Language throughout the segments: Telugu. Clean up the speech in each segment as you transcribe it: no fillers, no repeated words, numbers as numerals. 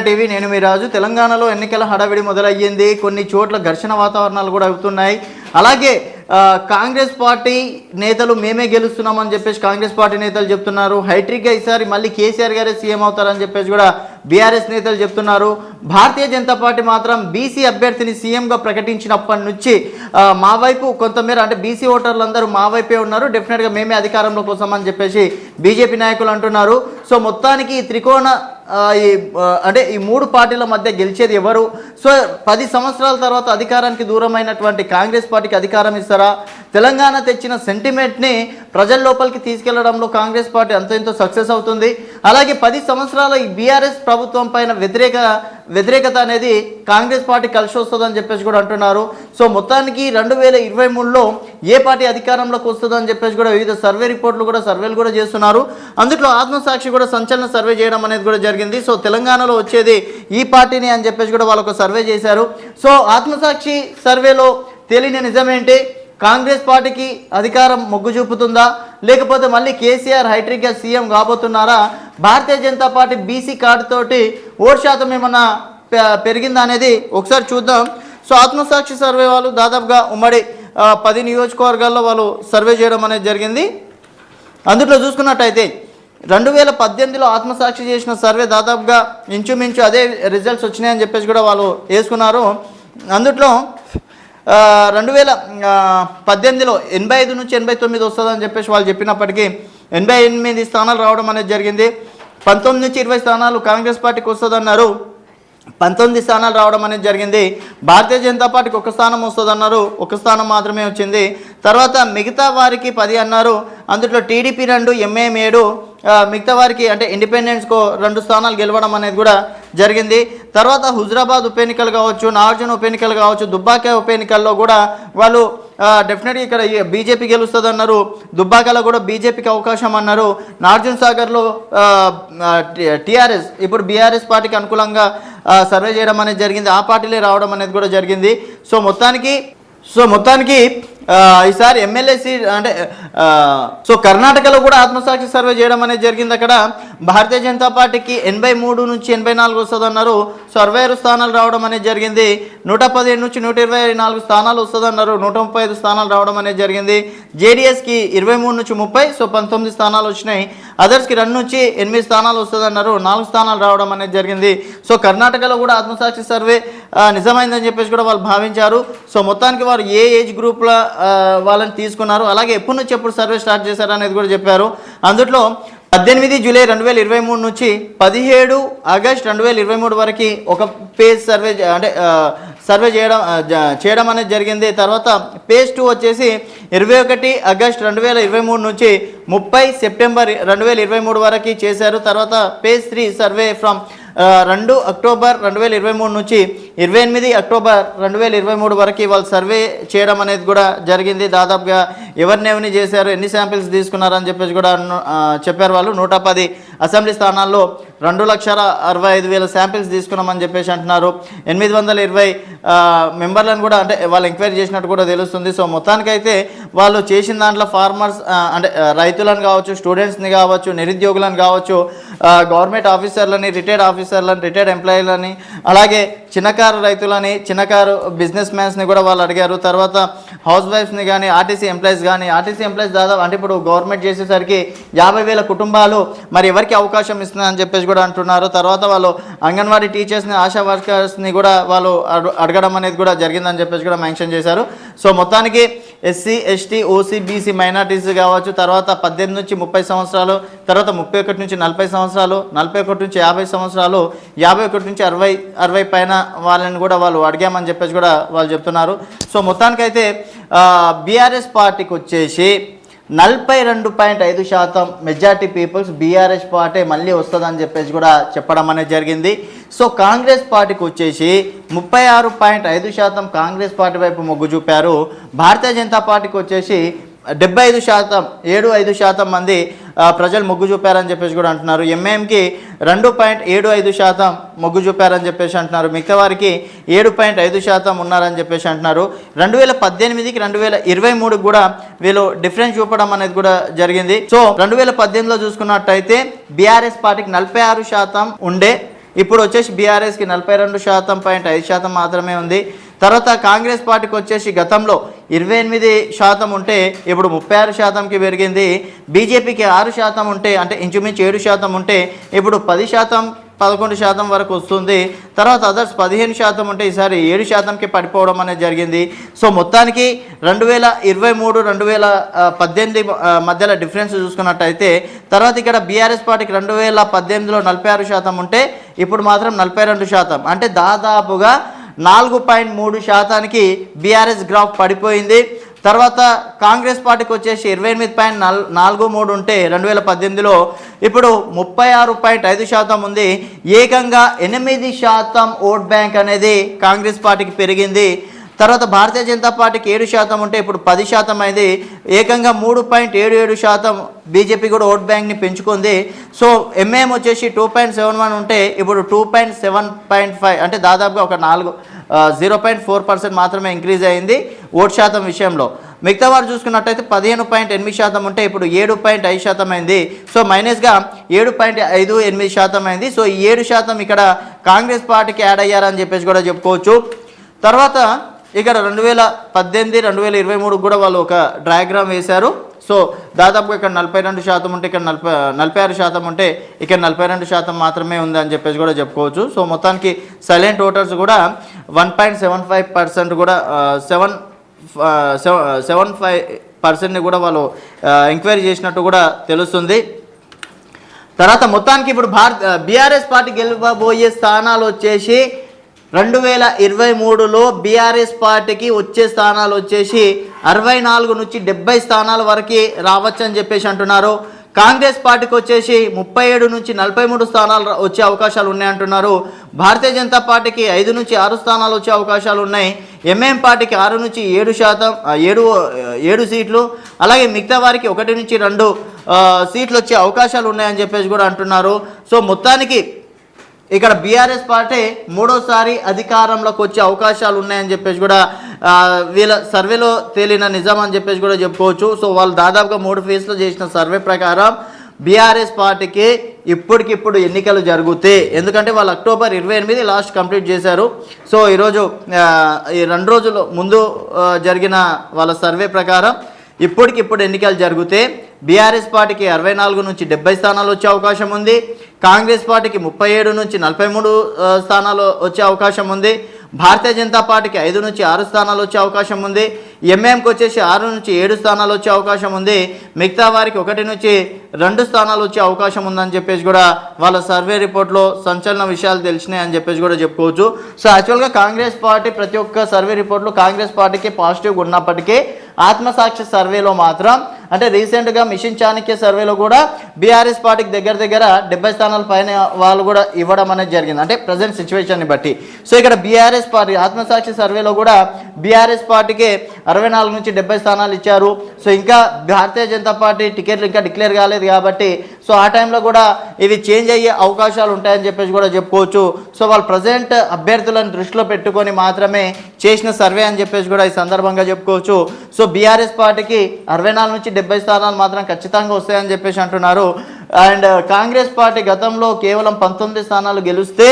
టీవీ నేను మీ రాజు. తెలంగాణలో ఎన్నికల హడావిడి మొదలయ్యింది. కొన్ని చోట్ల ఘర్షణ వాతావరణాలు కూడా అవుతున్నాయి. అలాగే కాంగ్రెస్ పార్టీ నేతలు మేమే గెలుస్తున్నామని చెప్పేసి కాంగ్రెస్ పార్టీ నేతలు చెప్తున్నారు. హైట్రిక్గా ఈసారి మళ్ళీ కేసీఆర్ గారే సీఎం అవుతారని చెప్పేసి కూడా బీఆర్ఎస్ నేతలు చెప్తున్నారు. భారతీయ జనతా పార్టీ మాత్రం బీసీ అభ్యర్థిని సీఎంగా ప్రకటించినప్పటి నుంచి మా వైపు కొంతమేర అంటే బీసీ ఓటర్లు అందరూ మా వైపే ఉన్నారు, డెఫినెట్గా మేమే అధికారంలోకి వస్తామని చెప్పేసి బీజేపీ నాయకులు అంటున్నారు. సో మొత్తానికి ఈ త్రికోణ అంటే ఈ మూడు పార్టీల మధ్య గెలిచేది ఎవరు? సో 10 సంవత్సరాల తర్వాత అధికారానికి దూరమైనటువంటి కాంగ్రెస్ పార్టీకి అధికారం ఇస్తారా? తెలంగాణ తెచ్చిన సెంటిమెంట్ని ప్రజల లోపలికి తీసుకెళ్లడంలో కాంగ్రెస్ పార్టీ అంత ఎంతో సక్సెస్ అవుతుంది. అలాగే 10 సంవత్సరాల ఈ బీఆర్ఎస్ ప్రభుత్వం పైన వ్యతిరేకత అనేది కాంగ్రెస్ పార్టీ కలిసి వస్తుందని చెప్పేసి కూడా అంటున్నారు. సో మొత్తానికి 2023లో ఏ పార్టీ అధికారంలోకి వస్తుందని చెప్పేసి కూడా వివిధ సర్వేలు కూడా చేస్తున్నారు. అందులో ఆత్మసాక్షి కూడా సంచలన సర్వే చేయడం అనేది కూడా జరిగింది. సో తెలంగాణలో వచ్చేది ఈ పార్టీని అని చెప్పేసి కూడా వాళ్ళు ఒక సర్వే చేశారు. సో ఆత్మసాక్షి సర్వేలో తేలిన నిజమేంటి? కాంగ్రెస్ పార్టీకి అధికారం మొగ్గు చూపుతుందా, లేకపోతే మళ్ళీ KCR హైట్రిక్గా CM కాబోతున్నారా? Bharatiya Janata party BC card తోటి ఓటు శాతం ఏమన్నా పెరిగిందా అనేది ఒకసారి చూద్దాం. సో ఆత్మసాక్షి సర్వే వాళ్ళు దాదాపుగా ఉమ్మడి 10 నియోజకవర్గాల్లో వాళ్ళు సర్వే చేయడం అనేది జరిగింది. అందులో చూసుకున్నట్టయితే 2018లో ఆత్మసాక్షి చేసిన సర్వే దాదాపుగా ఇంచుమించు అదే రిజల్ట్స్ వచ్చినాయని చెప్పేసి కూడా వాళ్ళు వేసుకున్నారు. అందులో 2018లో 85 నుంచి 89 వస్తుందని చెప్పేసి వాళ్ళు చెప్పినప్పటికీ 88 స్థానాలు రావడం అనేది జరిగింది. 19 నుంచి 20 స్థానాలు కాంగ్రెస్ పార్టీకి వస్తుందన్నారు, 19 స్థానాలు రావడం అనేది జరిగింది. భారతీయ జనతా పార్టీకి 1 స్థానం వస్తుందన్నారు, 1 స్థానం మాత్రమే వచ్చింది. తర్వాత మిగతా వారికి 10 అన్నారు. అందులో టీడీపీ 2, ఎంఐఎం 7, మిగతా వారికి అంటే ఇండిపెండెన్స్కో 2 స్థానాలు గెలవడం అనేది కూడా జరిగింది. తర్వాత హుజరాబాద్ ఉప ఎన్నికలు కావచ్చు, నాగార్జున ఉప ఎన్నికలు కావచ్చు, దుబ్బాక ఉప ఎన్నికల్లో కూడా వాళ్ళు డెఫినెట్గా ఇక్కడ బీజేపీ గెలుస్తుంది అన్నారు. దుబ్బాకలో కూడా బీజేపీకి అవకాశం అన్నారు. నాగార్జున సాగర్లో టీఆర్ఎస్ ఇప్పుడు బీఆర్ఎస్ పార్టీకి అనుకూలంగా సర్వే చేయడం అనేది జరిగింది. ఆ పార్టీలే రావడం అనేది కూడా జరిగింది. సో మొత్తానికి ఈసారి ఎమ్మెల్యే సీట్ అంటే సో కర్ణాటకలో కూడా ఆత్మసాక్షి సర్వే చేయడం అనేది జరిగింది. అక్కడ భారతీయ జనతా పార్టీకి 83 నుంచి 84 వస్తుందన్నారు. సో 66 స్థానాలు రావడం అనేది జరిగింది. 115 నుంచి 124 స్థానాలు వస్తుందన్నారు. 135 స్థానాలు రావడం అనేది జరిగింది. జేడీఎస్కి 23 నుంచి 30, సో 19 స్థానాలు వచ్చినాయి. అదర్స్కి 2 నుంచి 8 స్థానాలు వస్తుందన్నారు, 4 స్థానాలు రావడం అనేది జరిగింది. సో కర్ణాటకలో కూడా ఆత్మసాక్షి సర్వే నిజమైందని చెప్పేసి కూడా వాళ్ళు భావించారు. సో మొత్తానికి వారు ఏ ఏజ్ గ్రూప్ల వాళ్ళని తీసుకున్నారు, అలాగే ఎప్పటి నుంచి ఎప్పుడు సర్వే స్టార్ట్ చేశారు అనేది కూడా చెప్పారు. అందులో 18 జూలై 2023 నుంచి 17 ఆగస్ట్ 2023 వరకు ఒక పేజ్ సర్వే అంటే సర్వే చేయడం అనేది జరిగింది. తర్వాత పేజ్ 2 వచ్చేసి 21 ఆగస్ట్ 2023 నుంచి 30 సెప్టెంబర్ 2023 వరకు చేశారు. తర్వాత పేజ్ 3 సర్వే ఫ్రమ్ 2 అక్టోబర్ 2023 నుంచి 28 అక్టోబర్ 2023 వరకు వాళ్ళు సర్వే చేయడం అనేది కూడా జరిగింది. దాదాపుగా ఎవరిని చేశారు, ఎన్ని శాంపిల్స్ తీసుకున్నారని చెప్పేసి కూడా చెప్పారు వాళ్ళు. 110 అసెంబ్లీ స్థానాల్లో 2,65,000 శాంపిల్స్ తీసుకున్నామని చెప్పేసి అంటున్నారు. 820 మెంబర్లను కూడా అంటే వాళ్ళు ఎంక్వైరీ చేసినట్టు కూడా తెలుస్తుంది. సో మొత్తానికైతే వాళ్ళు చేసిన దాంట్లో ఫార్మర్స్ అంటే రైతులను కావచ్చు, స్టూడెంట్స్ని కావచ్చు, నిరుద్యోగులను కావచ్చు, గవర్నమెంట్ ఆఫీసర్లని, రిటైర్డ్ ఆఫీసర్లని, రిటైర్డ్ ఎంప్లాయీలని, అలాగే చిన్నకారు రైతులని, చిన్నకారు బిజినెస్ మ్యాన్స్ని కూడా వాళ్ళు అడిగారు. తర్వాత హౌస్ వైఫ్స్ని కానీ, ఆర్టీసీ ఎంప్లాయీస్ దాదాపు అంటే ఇప్పుడు గవర్నమెంట్ చేసేసరికి 50,000 కుటుంబాలు మరి ఎవరికి అవకాశం ఇస్తుందని చెప్పేసి కూడా అంటున్నారు. తర్వాత వాళ్ళు అంగన్వాడీ టీచర్స్ని, ఆశా వర్కర్స్ని కూడా వాళ్ళు అడగడం అనేది కూడా జరిగిందని చెప్పేసి కూడా మెన్షన్ చేశారు. సో మొత్తానికి SC, ST, OC, BC, minorities కావచ్చు, తర్వాత 18 నుంచి 30 సంవత్సరాలు, తర్వాత 31 నుంచి 40 సంవత్సరాలు, 41 నుంచి 50 సంవత్సరాలు, 51 నుంచి 60 పైన వాళ్ళని కూడా వాళ్ళు అడిగామని చెప్పేసి కూడా వాళ్ళు చెప్తున్నారు. సో మొత్తానికైతే బీఆర్ఎస్ పార్టీకి వచ్చేసి 42.5% మెజార్టీ పీపుల్స్ బీఆర్ఎస్ పార్టీ మళ్ళీ వస్తుందని చెప్పేసి కూడా చెప్పడం అనేది జరిగింది. సో కాంగ్రెస్ పార్టీకి వచ్చేసి 36.5% కాంగ్రెస్ పార్టీ వైపు మొగ్గు చూపారు. భారతీయ జనతా పార్టీకి వచ్చేసి 75% మంది ప్రజలు మొగ్గు చూపారని చెప్పేసి కూడా అంటున్నారు. ఎంఐఎంకి 2.75% మొగ్గు చూపారని చెప్పేసి అంటున్నారు. మిగతా వారికి 7.5% ఉన్నారని చెప్పేసి అంటున్నారు. 2018కి 2023 కూడా వీళ్ళు డిఫరెన్స్ చూపడం అనేది కూడా జరిగింది. సో 2018లో చూసుకున్నట్టయితే బీఆర్ఎస్ పార్టీకి 46% ఉండే, ఇప్పుడు వచ్చేసి బీఆర్ఎస్కి 42.5% మాత్రమే ఉంది. తర్వాత కాంగ్రెస్ పార్టీకి వచ్చేసి గతంలో 28% ఉంటే ఇప్పుడు 36%కి పెరిగింది. బీజేపీకి 6% ఉంటే అంటే ఇంచుమించు 7% ఉంటే ఇప్పుడు 11% వరకు వస్తుంది. తర్వాత అదర్స్ 15% ఉంటే ఈసారి 7%కి పడిపోవడం అనేది జరిగింది. సో మొత్తానికి 2023-2018 మధ్యలో డిఫరెన్స్ చూసుకున్నట్టయితే తర్వాత ఇక్కడ బీఆర్ఎస్ పార్టీకి 2018లో 46% ఉంటే ఇప్పుడు మాత్రం 42%, అంటే దాదాపుగా 4.3%కి బీఆర్ఎస్ గ్రాఫ్ పడిపోయింది. తర్వాత కాంగ్రెస్ పార్టీకి వచ్చేసి 28.43 ఉంటే 2018లో ఇప్పుడు 36.5% ఉంది. ఏకంగా 8% ఓట్ బ్యాంక్ అనేది కాంగ్రెస్ పార్టీకి పెరిగింది. తర్వాత భారతీయ జనతా పార్టీకి 7% ఉంటే ఇప్పుడు 10% అయింది. ఏకంగా 3.77% బీజేపీ కూడా ఓట్ బ్యాంక్ని పెంచుకుంది. సో ఎంఐఎం వచ్చేసి 2.71 ఉంటే ఇప్పుడు 2.7.5, అంటే దాదాపుగా ఒక 0.4% మాత్రమే ఇంక్రీజ్ అయింది ఓట్ శాతం విషయంలో. మిగతా వారు చూసుకున్నట్టయితే 15.8% ఉంటే ఇప్పుడు 7.5% అయింది. సో మైనస్గా 7.58% అయింది. సో ఈ 7% ఇక్కడ కాంగ్రెస్ పార్టీకి యాడ్ అయ్యారని చెప్పేసి కూడా చెప్పుకోవచ్చు. తర్వాత ఇక్కడ 2018-2023 కూడా వాళ్ళు ఒక డయాగ్రామ్ వేశారు. సో దాదాపుగా ఇక్కడ 42% ఉంటే ఇక్కడ 46% ఉంటే ఇక్కడ 42% మాత్రమే ఉంది అని చెప్పేసి కూడా చెప్పుకోవచ్చు. సో మొత్తానికి సైలెంట్ ఓటర్స్ కూడా 1.75% కూడా 75%ని కూడా వాళ్ళు ఎంక్వైరీ చేసినట్టు కూడా తెలుస్తుంది. తర్వాత మొత్తానికి ఇప్పుడు బీఆర్ఎస్ పార్టీ గెలవబోయే స్థానాలు వచ్చేసి 2023లో బీఆర్ఎస్ పార్టీకి వచ్చే స్థానాలు వచ్చేసి 64 నుంచి 70 స్థానాల వరకు రావచ్చు అని చెప్పేసి అంటున్నారు. కాంగ్రెస్ పార్టీకి వచ్చేసి 37 నుంచి 43 స్థానాలు వచ్చే అవకాశాలు ఉన్నాయంటున్నారు. భారతీయ జనతా పార్టీకి 5 నుంచి 6 స్థానాలు వచ్చే అవకాశాలు ఉన్నాయి. ఎంఐఎం పార్టీకి 6 నుంచి 7 సీట్లు, అలాగే మిగతా వారికి 1 నుంచి 2 సీట్లు వచ్చే అవకాశాలు ఉన్నాయని చెప్పేసి కూడా అంటున్నారు. సో మొత్తానికి ఇక్కడ బీఆర్ఎస్ పార్టీ మూడోసారి అధికారంలోకి వచ్చే అవకాశాలు ఉన్నాయని చెప్పేసి కూడా వీళ్ళ సర్వేలో తేలిన నిజం అని చెప్పేసి కూడా చెప్పుకోవచ్చు. సో వాళ్ళు దాదాపుగా 3 ఫేజ్లో చేసిన సర్వే ప్రకారం బీఆర్ఎస్ పార్టీకి ఇప్పటికిప్పుడు ఎన్నికలు జరుగుతాయి. ఎందుకంటే వాళ్ళు అక్టోబర్ 28 లాస్ట్ కంప్లీట్ చేశారు. సో ఈరోజు ఈ 2 రోజుల ముందు జరిగిన వాళ్ళ సర్వే ప్రకారం ఇప్పటికిప్పుడు ఎన్నికలు జరిగితే బీఆర్ఎస్ పార్టీకి 64 నుంచి 70 స్థానాలు వచ్చే అవకాశం ఉంది. కాంగ్రెస్ పార్టీకి 37 నుంచి 43 స్థానాలు వచ్చే అవకాశం ఉంది. భారతీయ జనతా పార్టీకి 5 నుంచి 6 స్థానాలు వచ్చే అవకాశం ఉంది. ఎంఐఎంకి వచ్చేసి 6 నుంచి 7 స్థానాలు వచ్చే అవకాశం ఉంది. మిగతా వారికి 1 నుంచి 2 స్థానాలు వచ్చే అవకాశం ఉందని చెప్పేసి కూడా వాళ్ళ సర్వే రిపోర్ట్లో సంచలన విషయాలు తెలిసినాయి అని చెప్పేసి కూడా చెప్పుకోవచ్చు. సో యాక్చువల్గా కాంగ్రెస్ పార్టీ ప్రతి ఒక్క సర్వే రిపోర్ట్లో కాంగ్రెస్ పార్టీకి పాజిటివ్గా ఉన్నప్పటికీ ఆత్మసాక్షి సర్వేలో మాత్రం, అంటే రీసెంట్గా మిషన్ చాణక్య సర్వేలో కూడా బీఆర్ఎస్ పార్టీకి దగ్గర 70 స్థానాల పైన వాళ్ళు కూడా ఇవ్వడం అనేది జరిగింది, అంటే ప్రజెంట్ సిచ్యువేషన్ని బట్టి. సో ఇక్కడ బీఆర్ఎస్ పార్టీ ఆత్మసాక్షి సర్వేలో కూడా బీఆర్ఎస్ పార్టీకి 64 నుంచి 70 స్థానాలు ఇచ్చారు. సో ఇంకా భారతీయ జనతా పార్టీ టికెట్లు ఇంకా డిక్లేర్ కాలేదు కాబట్టి సో ఆ టైంలో కూడా ఇవి చేంజ్ అయ్యే అవకాశాలు ఉంటాయని చెప్పేసి కూడా చెప్పుకోవచ్చు. సో వాళ్ళు ప్రజెంట్ అభ్యర్థులను దృష్టిలో పెట్టుకొని మాత్రమే చేసిన సర్వే అని చెప్పేసి కూడా ఈ సందర్భంగా చెప్పుకోవచ్చు. సో బీఆర్ఎస్ పార్టీకి 64 నుంచి 70 స్థానాలు మాత్రం ఖచ్చితంగా వస్తాయని చెప్పేసి అంటున్నారు. అండ్ కాంగ్రెస్ పార్టీ గతంలో కేవలం 19 స్థానాలు గెలిస్తే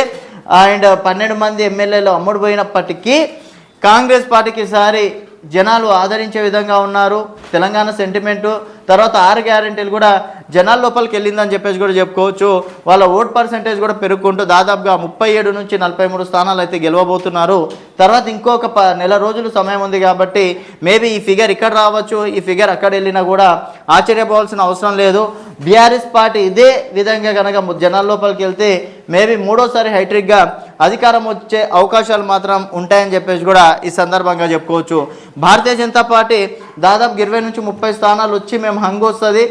అండ్ 12 మంది ఎమ్మెల్యేలు అమ్ముడుపోయినప్పటికీ కాంగ్రెస్ పార్టీకి ఈసారి జనాలు ఆదరించే విధంగా ఉన్నారు. తెలంగాణ సెంటిమెంటు తర్వాత 6 గ్యారెంటీలు కూడా జనాల లోపలికి వెళ్ళిందని చెప్పేసి కూడా చెప్పుకోవచ్చు. వాళ్ళ ఓట్ పర్సెంటేజ్ కూడా పెరుగుకుంటూ దాదాపుగా 37 నుంచి 43 స్థానాలు అయితే గెలవబోతున్నారు. తర్వాత ఇంకొక నెల రోజులు సమయం ఉంది కాబట్టి మేబీ ఈ ఫిగర్ ఇక్కడ రావచ్చు, ఈ ఫిగర్ అక్కడ వెళ్ళినా కూడా ఆశ్చర్యపోవాల్సిన అవసరం లేదు. బీఆర్ఎస్ పార్టీ ఇదే విధంగా కనుక జనాల లోపలికి వెళ్తే మేబీ మూడోసారి హైట్రిక్గా అధికారం వచ్చే అవకాశాలు మాత్రం ఉంటాయని చెప్పేసి కూడా ఈ సందర్భంగా చెప్పుకోవచ్చు. భారతీయ జనతా పార్టీ దాదాపు 20 నుంచి 30 స్థానాలు వచ్చి మేము హంగు వస్తుంది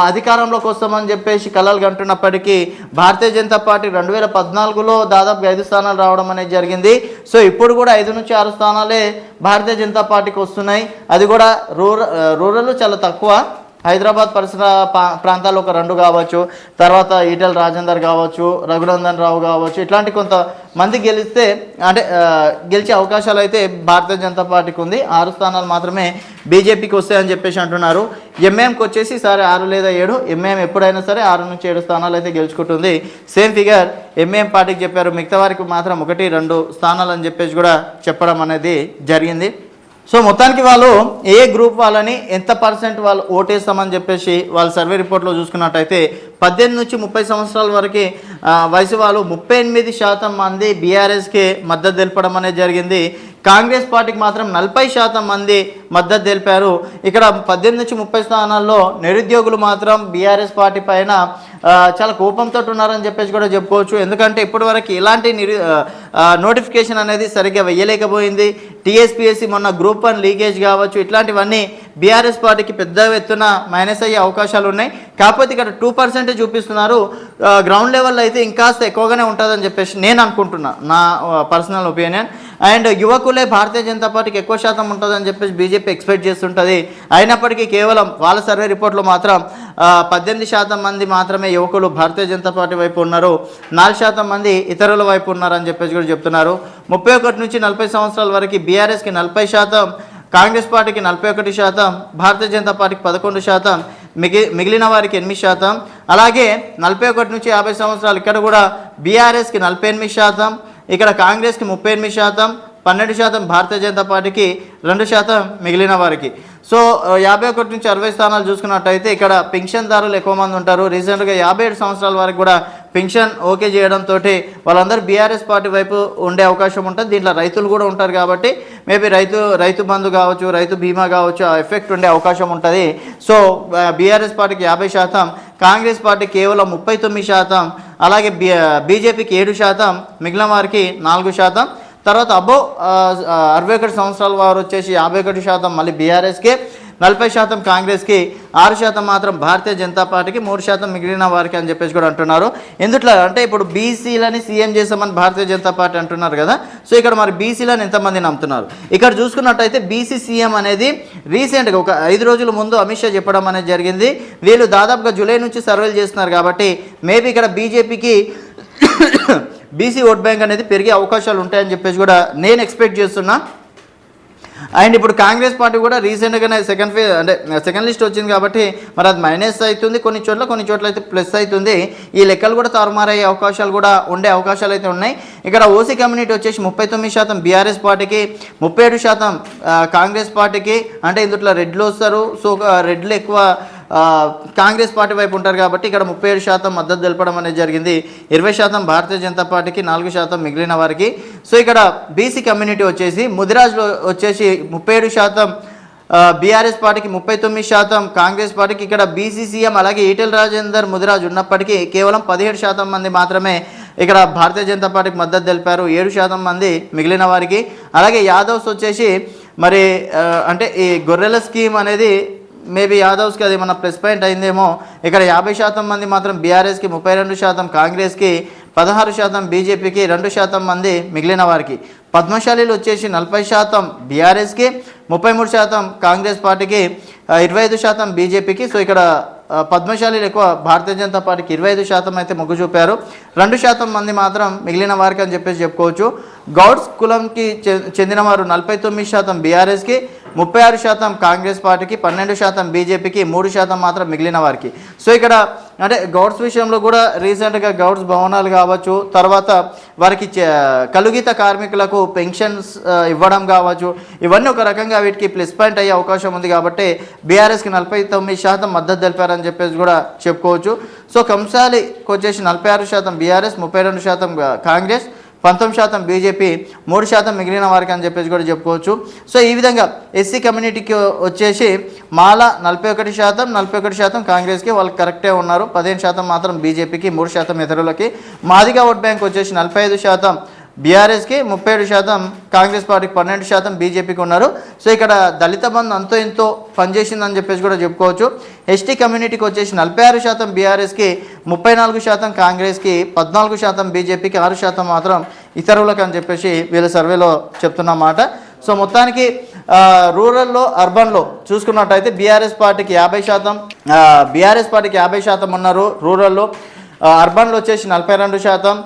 అధికారంలోకి వస్తామని చెప్పేసి కలలు కంటున్నప్పటికీ భారతీయ జనతా పార్టీ 2014లో దాదాపు 5 స్థానాలు రావడం అనేది జరిగింది. సో ఇప్పుడు కూడా 5 నుంచి 6 స్థానాలే భారతీయ జనతా పార్టీకి వస్తున్నాయి. అది కూడా రూరల్ చాలా తక్కువ. హైదరాబాద్ పరిసర ప్రాంతాల్లో ఒక 2 కావచ్చు, తర్వాత ఈటెల రాజేందర్ కావచ్చు, రఘునందన్ రావు కావచ్చు, ఇట్లాంటి కొంతమంది గెలిస్తే అంటే గెలిచే అవకాశాలు అయితే భారతీయ జనతా పార్టీకి ఉంది. 6 స్థానాలు మాత్రమే బీజేపీకి వస్తాయని చెప్పేసి అంటున్నారు. ఎంఐఎంకి వచ్చేసి సరే 6 లేదా 7, ఎంఐఎం ఎప్పుడైనా సరే 6 నుంచి 7 స్థానాలు అయితే గెలుచుకుంటుంది. సేమ్ ఫిగర్ ఎంఐఎం పార్టీకి చెప్పారు. మిగతా వారికి మాత్రం 1, 2 స్థానాలు అని చెప్పేసి కూడా చెప్పడం అనేది జరిగింది. సో మొత్తానికి వాళ్ళు ఏ గ్రూప్ వాళ్ళని ఎంత % వాళ్ళు ఓటేస్తామని చెప్పేసి వాళ్ళ సర్వే రిపోర్ట్లో చూసుకున్నట్టయితే 18 నుంచి 30 సంవత్సరాల వరకు వయసు వాళ్ళు 38% మంది బీఆర్ఎస్కి మద్దతు తెలపడం అనేది జరిగింది. కాంగ్రెస్ పార్టీకి మాత్రం 40% మంది మద్దతు తెలిపారు. ఇక్కడ 18 నుంచి 30 స్థానాల్లో నిరుద్యోగులు మాత్రం బీఆర్ఎస్ పార్టీ పైన చాలా కోపంతో ఉన్నారని చెప్పేసి కూడా చెప్పుకోవచ్చు. ఎందుకంటే ఇప్పటి వరకు ఇలాంటి నోటిఫికేషన్ అనేది సరిగ్గా వెయ్యలేకపోయింది. టీఎస్పీఎస్సీ మొన్న గ్రూప్ 1 లీకేజ్ కావచ్చు, ఇట్లాంటివన్నీ బీఆర్ఎస్ పార్టీకి పెద్ద ఎత్తున మైనస్ అయ్యే అవకాశాలు ఉన్నాయి. కాకపోతే ఇక్కడ 2% చూపిస్తున్నారు. గ్రౌండ్ లెవెల్లో అయితే ఇంకాస్త ఎక్కువగానే ఉంటుందని చెప్పేసి నేను అనుకుంటున్నా, నా పర్సనల్ ఒపీనియన్. అండ్ యువకులే భారతీయ జనతా పార్టీకి ఎక్కువ శాతం ఉంటుందని చెప్పేసి బీజేపీ ఎక్స్పెక్ట్ చేస్తుంటుంది. అయినప్పటికీ కేవలం వాళ్ళ సర్వే రిపోర్ట్లో మాత్రం 18% మంది మాత్రమే యువకులు భారతీయ జనతా పార్టీ వైపు ఉన్నారు, 4% మంది ఇతరుల వైపు ఉన్నారని చెప్పేసి కూడా చెప్తున్నారు. 31 నుంచి 40 సంవత్సరాల వరకు బీఆర్ఎస్కి 40%, కాంగ్రెస్ పార్టీకి 41%, భారతీయ జనతా పార్టీకి 11%, మిగిలిన వారికి 8%. అలాగే 41 నుంచి 50 సంవత్సరాలు ఇక్కడ కూడా బీఆర్ఎస్కి 48%, ఇక్కడ కాంగ్రెస్కి 38%, 12% భారతీయ జనతా పార్టీకి, 2% మిగిలిన వారికి. సో 51 నుంచి 60 స్థానాలు చూసుకున్నట్టయితే ఇక్కడ పెన్షన్దారులు ఎక్కువ మంది ఉంటారు. రీసెంట్గా 57 సంవత్సరాల వరకు కూడా పెన్షన్ ఓకే చేయడంతో వాళ్ళందరూ బీఆర్ఎస్ పార్టీ వైపు ఉండే అవకాశం ఉంటుంది. దీంట్లో రైతులు కూడా ఉంటారు కాబట్టి మేబీ రైతు బంధు కావచ్చు, రైతు బీమా కావచ్చు, ఆ ఎఫెక్ట్ ఉండే అవకాశం ఉంటుంది. సో బీఆర్ఎస్ పార్టీకి 50%, కాంగ్రెస్ పార్టీ కేవలం 39%, అలాగే బీజేపీకి 7%, మిగిలిన వారికి 4%. తర్వాత 61 సంవత్సరాల వారు వచ్చేసి 51% మళ్ళీ బీఆర్ఎస్కి, 40% కాంగ్రెస్కి, 6% మాత్రం భారతీయ జనతా పార్టీకి, 3% మిగిలిన వారికి అని చెప్పేసి కూడా అంటున్నారు. ఎందుట్లో అంటే ఇప్పుడు బీసీలని సీఎం చేసామని భారతీయ జనతా పార్టీ అంటున్నారు కదా. సో ఇక్కడ మరి బీసీలను ఎంతమంది నమ్ముతున్నారు? ఇక్కడ చూసుకున్నట్టయితే బీసీ సీఎం అనేది రీసెంట్గా ఒక 5 రోజుల ముందు అమిత్ షా చెప్పడం అనేది జరిగింది. వీళ్ళు దాదాపుగా జూలై నుంచి సర్వేలు చేస్తున్నారు కాబట్టి మేబీ ఇక్కడ బీజేపీకి బీసీ ఓట్ బ్యాంక్ అనేది పెరిగే అవకాశాలు ఉంటాయని చెప్పేసి కూడా నేను ఎక్స్పెక్ట్ చేస్తున్నా. అండ్ ఇప్పుడు కాంగ్రెస్ పార్టీ కూడా రీసెంట్గానే సెకండ్ లిస్ట్ వచ్చింది కాబట్టి మరి అది మైనస్ అవుతుంది కొన్ని చోట్ల అయితే ప్లస్ అవుతుంది. ఈ లెక్కలు కూడా తారుమారయ్యే అవకాశాలు కూడా ఉండే అవకాశాలు అయితే ఉన్నాయి. ఇక్కడ ఓసీ కమ్యూనిటీ వచ్చేసి 39% బీఆర్ఎస్ పార్టీకి, 37% కాంగ్రెస్ పార్టీకి. అంటే ఇందులో రెడ్లు వస్తారు. సో రెడ్లు ఎక్కువ కాంగ్రెస్ పార్టీ వైపు ఉంటారు కాబట్టి ఇక్కడ 37% మద్దతు తెలపడం అనేది జరిగింది. 20% భారతీయ జనతా పార్టీకి, 4% మిగిలిన వారికి. సో ఇక్కడ బీసీ కమ్యూనిటీ వచ్చేసి ముదిరాజ్లో వచ్చేసి 37%, బీఆర్ఎస్ పార్టీకి 39%, కాంగ్రెస్ పార్టీకి. ఇక్కడ బీసీ సీఎం అలాగే ఈటెల రాజేందర్ ముదిరాజ్ ఉన్నప్పటికీ కేవలం 17% మంది మాత్రమే ఇక్కడ భారతీయ జనతా పార్టీకి మద్దతు తెలిపారు, 7% మంది మిగిలిన వారికి. అలాగే యాదవ్స్ వచ్చేసి మరి అంటే ఈ గొర్రెల స్కీమ్ అనేది మేబీ యాదవ్స్కి అది మన ప్లస్ పాయింట్ అయిందేమో. ఇక్కడ 50% మంది మాత్రం బీఆర్ఎస్కి, 32% కాంగ్రెస్కి, 16% బీజేపీకి, 2% మంది మిగిలిన వారికి. పద్మశాలీలు వచ్చేసి 40% బీఆర్ఎస్కి, 33% కాంగ్రెస్ పార్టీకి, 25% బీజేపీకి. సో ఇక్కడ పద్మశాలీలు ఎక్కువ భారతీయ జనతా పార్టీకి 25% అయితే మొగ్గు చూపారు, 2% మంది మాత్రం మిగిలిన వారికి అని చెప్పేసి చెప్పుకోవచ్చు. గౌడ్స్ కులంకి చెందినవారు 49% బీఆర్ఎస్కి, 36% కాంగ్రెస్ పార్టీకి, 12% బీజేపీకి, 3% మాత్రం మిగిలిన వారికి. సో ఇక్కడ అంటే గౌడ్స్ విషయంలో కూడా రీసెంట్గా గౌడ్స్ భవనాలు కావచ్చు, తర్వాత వారికి కలుగిత కార్మికులకు పెన్షన్స్ ఇవ్వడం కావచ్చు, ఇవన్నీ ఒక రకంగా వీటికి ప్లస్ పాయింట్ అయ్యే అవకాశం ఉంది కాబట్టి బీఆర్ఎస్కి 49% మద్దతు తెలిపారని చెప్పేసి కూడా చెప్పుకోవచ్చు. సో కంసాలికి వచ్చేసి 46% బీఆర్ఎస్, 32% కాంగ్రెస్, 19% బీజేపీ, 3% మిగిలిన వారికి అని చెప్పేసి కూడా చెప్పుకోవచ్చు. సో ఈ విధంగా ఎస్సీ కమ్యూనిటీకి వచ్చేసి మాల 41% కాంగ్రెస్కి, వాళ్ళు కరెక్టే ఉన్నారు, 15% మాత్రం బీజేపీకి, 3% ఇతరులకి. మాదిగా ఓట్ బ్యాంక్ వచ్చేసి 45% బీఆర్ఎస్కి, 37% కాంగ్రెస్ పార్టీకి, 12% బీజేపీకి ఉన్నారు. సో ఇక్కడ దళిత బంధు అంతో ఎంతో పనిచేసిందని చెప్పేసి కూడా చెప్పుకోవచ్చు. ఎస్టీ కమ్యూనిటీకి వచ్చేసి 46% బీఆర్ఎస్కి, 34% కాంగ్రెస్కి, 14% బీజేపీకి, 6% మాత్రం ఇతరులకు అని చెప్పేసి వీళ్ళ సర్వేలో చెప్తున్నమాట. సో మొత్తానికి రూరల్లో అర్బన్లో చూసుకున్నట్టయితే బీఆర్ఎస్ పార్టీకి 50% ఉన్నారు రూరల్లో, అర్బన్లో వచ్చేసి 42%,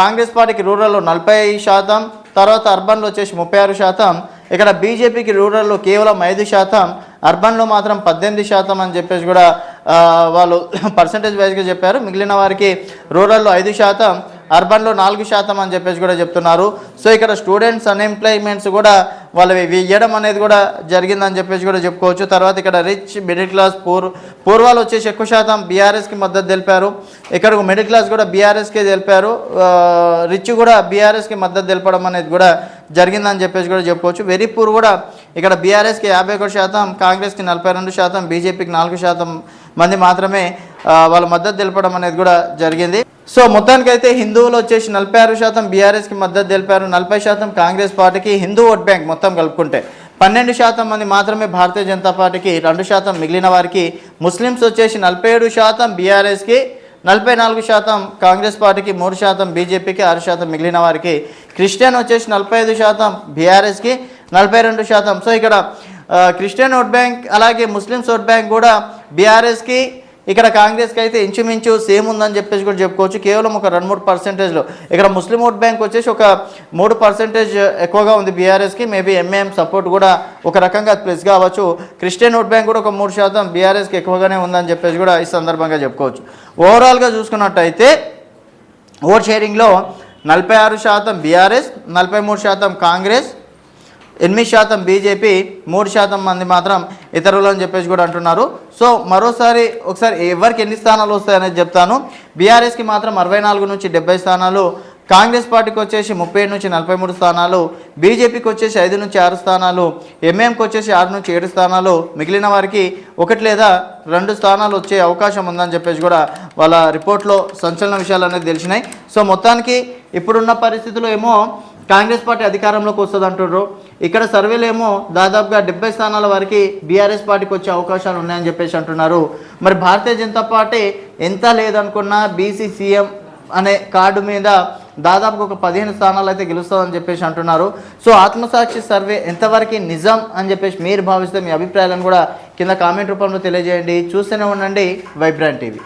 కాంగ్రెస్ పార్టీకి రూరల్లో 40%, తర్వాత అర్బన్లో వచ్చేసి 36%, ఇక్కడ బీజేపీకి రూరల్లో కేవలం 5%, అర్బన్లో మాత్రం 18% అని చెప్పేసి కూడా వాళ్ళు పర్సంటేజ్ వైజ్గా చెప్పారు. మిగిలిన వారికి రూరల్లో 5%, అర్బన్లో 4% అని చెప్పేసి కూడా చెప్తున్నారు. సో ఇక్కడ స్టూడెంట్స్ అన్ఎంప్లాయ్మెంట్స్ కూడా వాళ్ళు ఇవ్వడం అనేది కూడా జరిగిందని చెప్పేసి కూడా చెప్పుకోవచ్చు. తర్వాత ఇక్కడ రిచ్, మిడిల్ క్లాస్, పూర్వాలు వచ్చేసి ఎక్కువ శాతం బీఆర్ఎస్కి మద్దతు తెలిపారు. ఇక్కడ మిడిల్ క్లాస్ కూడా బీఆర్ఎస్కే తెలిపారు, రిచ్ కూడా బీఆర్ఎస్కి మద్దతు తెలపడం అనేది కూడా జరిగిందని చెప్పేసి కూడా చెప్పుకోవచ్చు. వెరీ పూర్ కూడా ఇక్కడ బీఆర్ఎస్కి 51%, కాంగ్రెస్కి 42%, బీజేపీకి 4% మంది మాత్రమే వాళ్ళ మద్దతు తెలపడం అనేది కూడా జరిగింది. సో మొత్తానికైతే హిందువులు వచ్చేసి 46% బీఆర్ఎస్కి మద్దతు తెలిపారు, 40% కాంగ్రెస్ పార్టీకి. హిందూ ఓట్ బ్యాంక్ మొత్తం కలుపుకుంటే 12% మంది మాత్రమే భారతీయ జనతా పార్టీకి, 2% మిగిలిన వారికి. ముస్లిమ్స్ వచ్చేసి 47% బీఆర్ఎస్కి, 44% కాంగ్రెస్ పార్టీకి, 3% బీజేపీకి, 6% మిగిలిన వారికి. క్రిస్టియన్ వచ్చేసి 45% బీఆర్ఎస్కి, 42%. సో ఇక్కడ క్రిస్టియన్ ఓట్ బ్యాంక్ అలాగే ముస్లిమ్స్ ఓట్ బ్యాంక్ కూడా బీఆర్ఎస్కి, ఇక్కడ కాంగ్రెస్కి అయితే ఇంచుమించు సేమ్ ఉందని చెప్పేసి కూడా చెప్పుకోవచ్చు. కేవలం ఒక 2-3%లో ఇక్కడ ముస్లిం ఓట్ బ్యాంక్ వచ్చేసి ఒక 3% ఎక్కువగా ఉంది బీఆర్ఎస్కి. మేబీ ఎంఏఎం సపోర్ట్ కూడా ఒక రకంగా ప్లస్ కావచ్చు. క్రిస్టియన్ ఓట్ బ్యాంక్ కూడా ఒక 3% బీఆర్ఎస్కి ఎక్కువగానే ఉందని చెప్పేసి కూడా ఈ సందర్భంగా చెప్పుకోవచ్చు. ఓవరాల్గా చూసుకున్నట్టయితే ఓట్ షేరింగ్లో 46% బీఆర్ఎస్, 43% కాంగ్రెస్, 8% బీజేపీ, 3% మంది మాత్రం ఇతరులు అని చెప్పేసి కూడా అంటున్నారు. సో ఒకసారి ఎవరికి ఎన్ని స్థానాలు వస్తాయనేది చెప్తాను. బీఆర్ఎస్కి మాత్రం 64 నుంచి 70 స్థానాలు, కాంగ్రెస్ పార్టీకి వచ్చేసి 37 నుంచి 43 స్థానాలు, బీజేపీకి వచ్చేసి 5 నుంచి 6 స్థానాలు, ఎంఏఎంకి వచ్చేసి 6 నుంచి 7 స్థానాలు, మిగిలిన వారికి 1 లేదా 2 స్థానాలు వచ్చే అవకాశం ఉందని చెప్పేసి కూడా వాళ్ళ రిపోర్ట్లో సంచలన విషయాలు అనేది తెలిసినాయి. సో మొత్తానికి ఇప్పుడున్న పరిస్థితుల్లో ఏమో కాంగ్రెస్ పార్టీ అధికారంలోకి వస్తుంది అంటున్నారు. ఇక్కడ సర్వేలు ఏమో దాదాపుగా 70 స్థానాల వరకు బీఆర్ఎస్ పార్టీకి వచ్చే అవకాశాలు ఉన్నాయని చెప్పేసి అంటున్నారు. మరి భారతీయ జనతా పార్టీ ఎంత లేదనుకున్నా బీసీ సీఎం అనే కార్డు మీద దాదాపుగా ఒక 15 స్థానాలు అయితే గెలుస్తుందని చెప్పేసి అంటున్నారు. సో ఆత్మసాక్షి సర్వే ఎంతవరకు నిజం అని చెప్పేసి మీరు భావిస్తే మీ అభిప్రాయాలను కూడా కింద కామెంట్ రూపంలో తెలియజేయండి. చూస్తూనే ఉండండి వైబ్రాంట్ టీవీ.